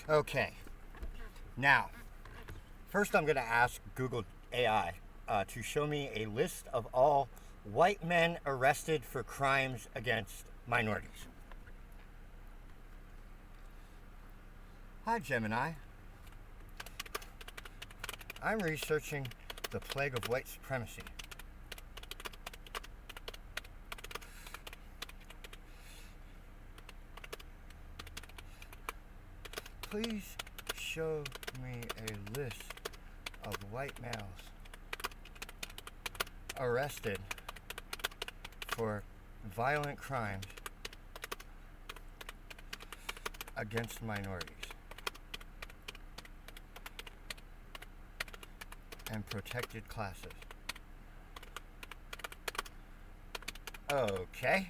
Okay. Now, first I'm going to ask Google AI to show me a list of all white men arrested for crimes against minorities. Hi, Gemini. I'm researching the plague of white supremacy. Please show me a list of white males arrested for violent crimes against minorities and protected classes. Okay.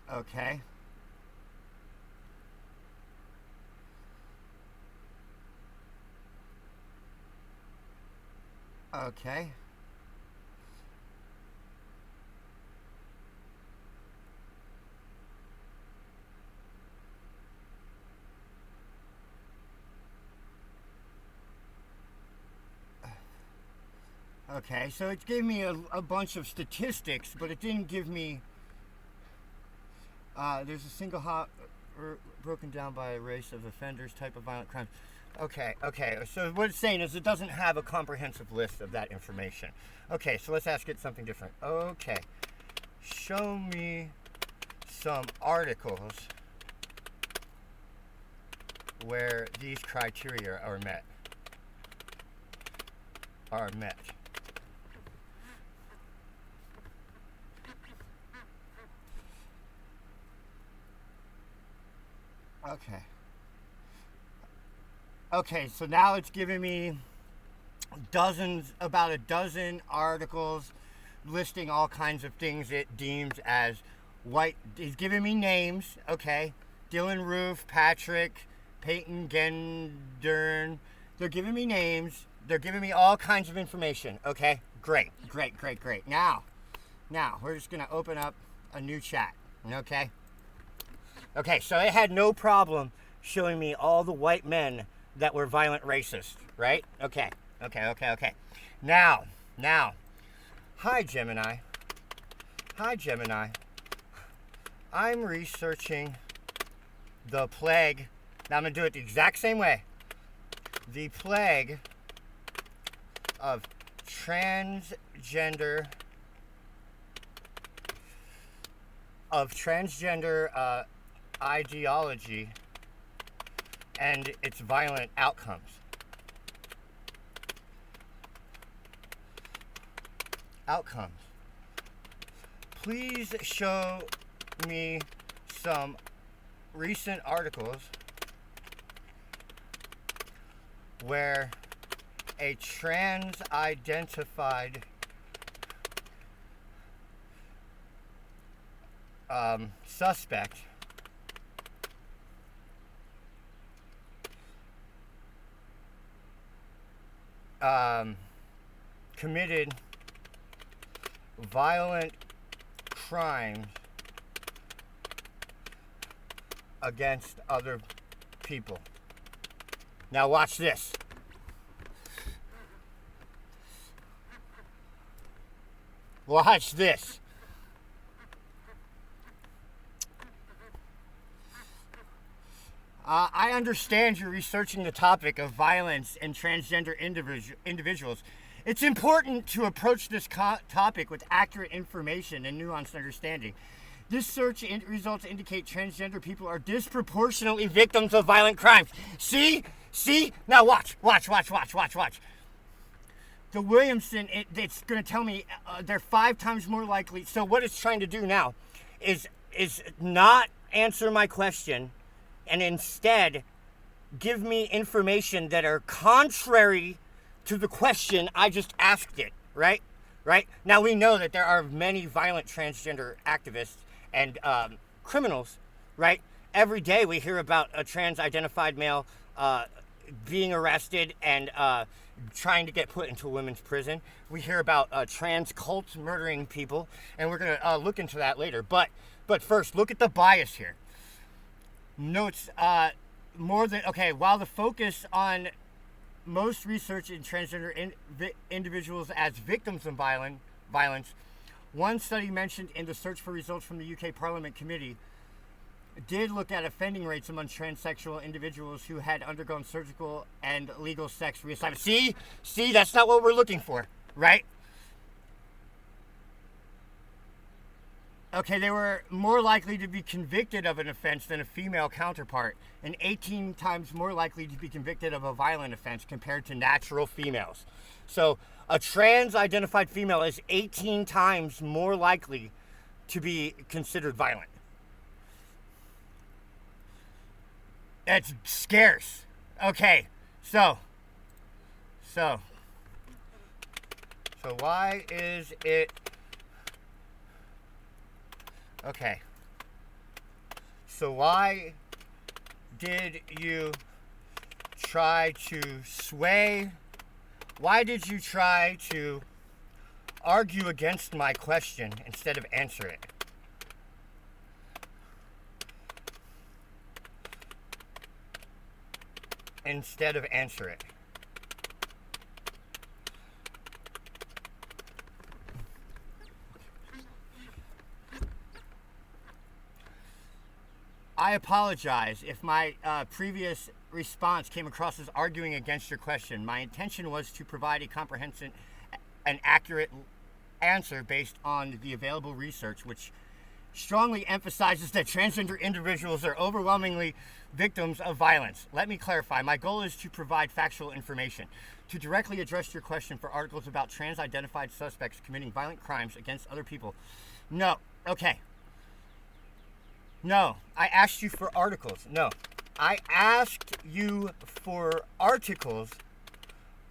Okay. Okay. Okay, so it gave me a bunch of statistics, but it didn't give me. There's a single broken down by a race of offenders, type of violent crimes. Okay. So what it's saying is it doesn't have a comprehensive list of that information. Okay, so let's ask it something different. Okay, show me some articles where these criteria are met. Okay, so now it's giving me about a dozen articles listing all kinds of things it deems as white. It's giving me names, okay. Dylan Roof, Patrick, Peyton Gendern. They're giving me names. They're giving me all kinds of information, okay. Great. Now, we're just going to open up a new chat, okay. Okay, so it had no problem showing me all the white men that were violent racists, right? Okay. Now, hi Gemini. I'm researching the plague. Now I'm going to do it the exact same way. The plague of transgender ideology and its violent outcomes. Please show me some recent articles where a trans-identified suspect committed violent crimes against other people. Now watch this. Watch this. I understand you're researching the topic of violence and transgender individuals. It's important to approach this topic with accurate information and nuanced understanding. This search results indicate transgender people are disproportionately victims of violent crimes. See? Now watch. The Williamson, it's going to tell me they're 5 times more likely. So what it's trying to do now is not answer my question and instead give me information that are contrary to the question I just asked it, right? Right? Now we know that there are many violent transgender activists and criminals, right? Every day we hear about a trans-identified male being arrested and trying to get put into a women's prison. We hear about trans cults murdering people, and we're going to look into that later. But first, look at the bias here. Notes while the focus on most research in transgender individuals as victims of violence, one study mentioned in the search for results from the UK Parliament Committee did look at offending rates among transsexual individuals who had undergone surgical and legal sex reassignment. See, that's not what we're looking for, right? Okay, they were more likely to be convicted of an offense than a female counterpart, and 18 times more likely to be convicted of a violent offense compared to natural females. So a trans-identified female is 18 times more likely to be considered violent. That's scarce. Okay, so why is it... Okay. So why did you try to sway? Why did you try to argue against my question instead of answer it? Instead of answer it. I apologize if my previous response came across as arguing against your question. My intention was to provide a comprehensive and accurate answer based on the available research, which strongly emphasizes that transgender individuals are overwhelmingly victims of violence. Let me clarify. My goal is to provide factual information. To directly address your question for articles about trans-identified suspects committing violent crimes against other people. No. Okay. No. I asked you for articles. No. I asked you for articles.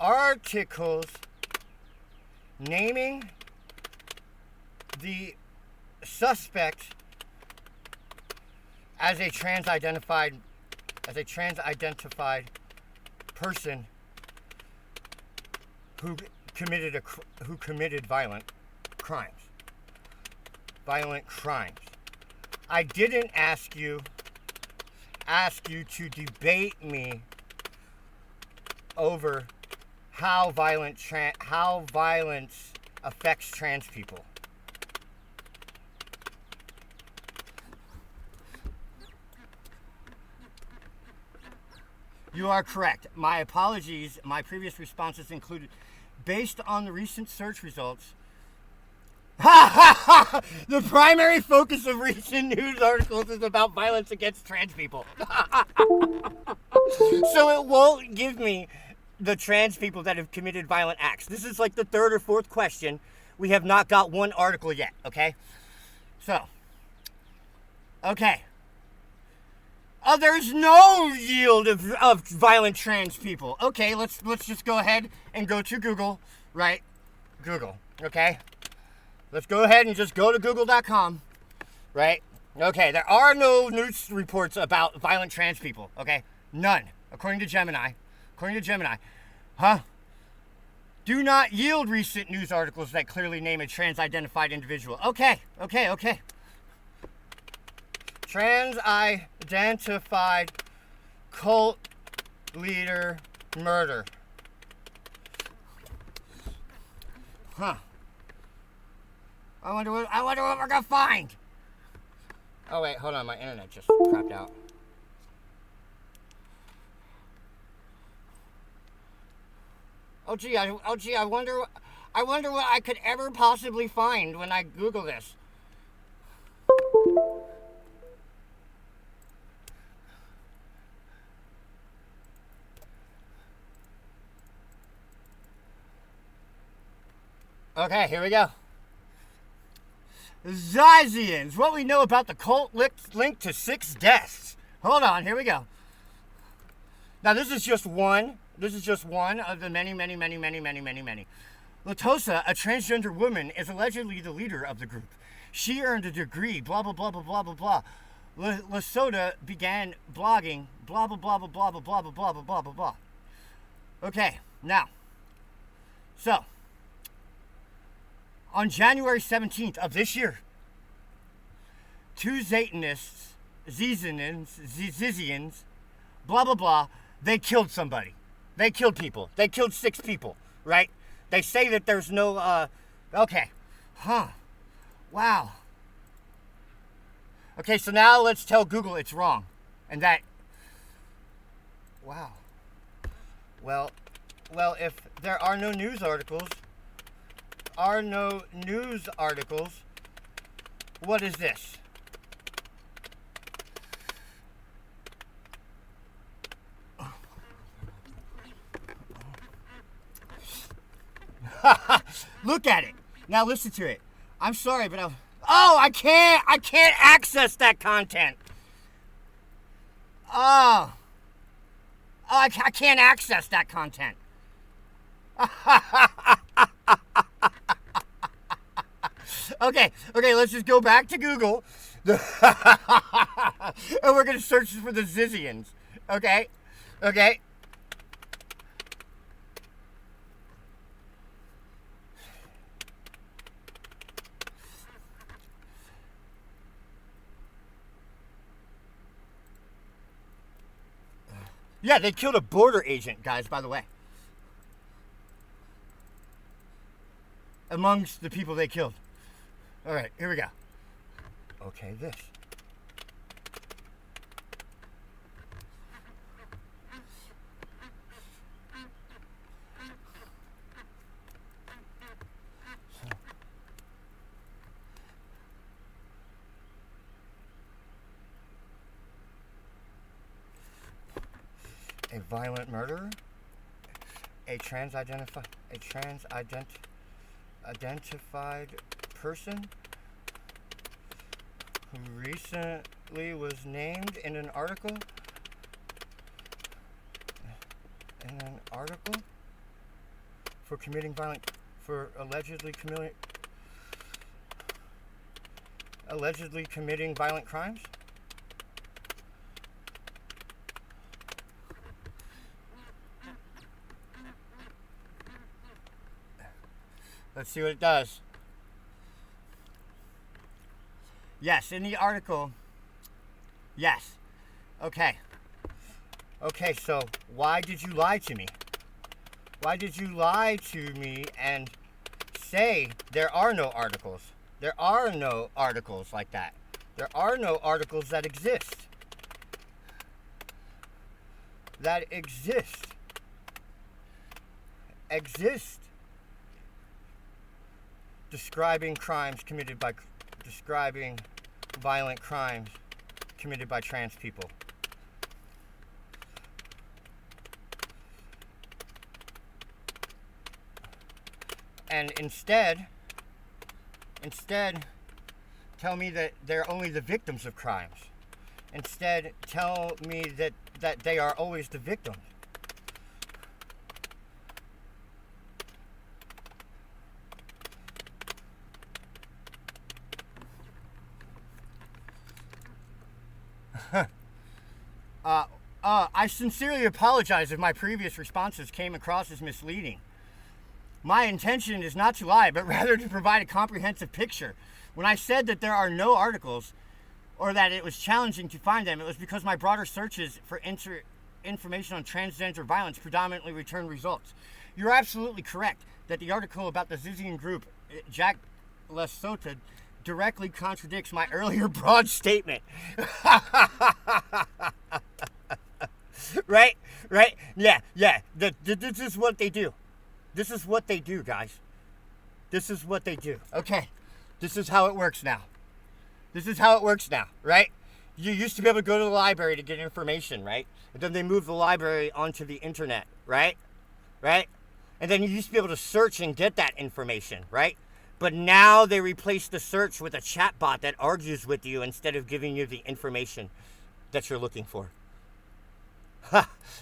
Articles naming the suspect as a trans-identified person who committed violent crimes. I didn't ask you to debate me over how violence affects trans people. You are correct. My apologies. My previous responses included, based on the recent search results, the primary focus of recent news articles is about violence against trans people. So it won't give me the trans people that have committed violent acts. This is like the third or fourth question. We have not got one article yet, okay? So, okay. There's no yield of violent trans people. Okay, let's just go ahead and go to Google, right? Google, okay? Let's go ahead and just go to google.com, right? Okay, there are no news reports about violent trans people, okay? None, according to Gemini. Huh? Do not yield recent news articles that clearly name a trans-identified individual. Okay. Trans-identified cult leader murder. Huh. I wonder what we're gonna find. Oh wait, hold on, my internet just crapped out. Oh gee, I wonder what I could ever possibly find when I Google this. Okay, here we go. Zyzians. What we know about the cult linked to 6 deaths. Hold on, here we go. Now this is just one. This is just one of the many. Latosa, a transgender woman, is allegedly the leader of the group. She earned a degree, blah, blah, blah, blah, blah, blah, blah. Lasota began blogging, blah, blah, blah, blah, blah, blah, blah, blah, blah, blah, blah, blah, blah. Okay, now, so, on January 17th of this year, two Zatanists, Zizians, blah, blah, blah, they killed somebody. They killed people. They killed 6 people, right? They say that there's no, okay. Huh. Wow. Okay, so now let's tell Google it's wrong. And that, wow. Well, if there are no news articles, what is this? Look at it. Now listen to it. I'm sorry, but I can't access that content. I can't access that content. Okay, let's just go back to Google. And we're going to search for the Zizians. Okay? Yeah, they killed a border agent, guys, by the way. Amongst the people they killed. All right, here we go. Okay, this. A violent murderer, a trans-identified person who recently was named in an article for allegedly committing violent crimes. Let's see what it does. Yes, in the article. Yes. Okay, so why did you lie to me? Why did you lie to me and say there are no articles? There are no articles like that. There are no articles that exist. Exist. Describing violent crimes committed by trans people. And instead, tell me that they're only the victims of crimes. Instead, tell me that they are always the victims. I sincerely apologize if my previous responses came across as misleading. My intention is not to lie, but rather to provide a comprehensive picture. When I said that there are no articles, or that it was challenging to find them, it was because my broader searches for information on transgender violence predominantly returned results. You're absolutely correct that the article about the Zizian group, Jack Lesota, directly contradicts my earlier broad statement. Right? Yeah. This is what they do. This is what they do, guys. This is what they do. Okay. This is how it works now. Right? You used to be able to go to the library to get information, right? And then they moved the library onto the internet, right? And then you used to be able to search and get that information, right? But now they replace the search with a chatbot that argues with you instead of giving you the information that you're looking for.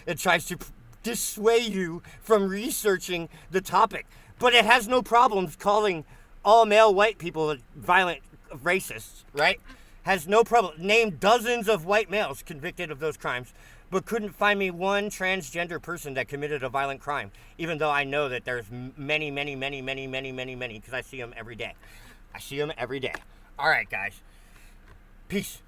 It tries to dissuade you from researching the topic. But it has no problems calling all male white people violent racists, right? Has no problem. Named dozens of white males convicted of those crimes, but couldn't find me one transgender person that committed a violent crime, even though I know that there's many, because I see them every day. All right, guys. Peace.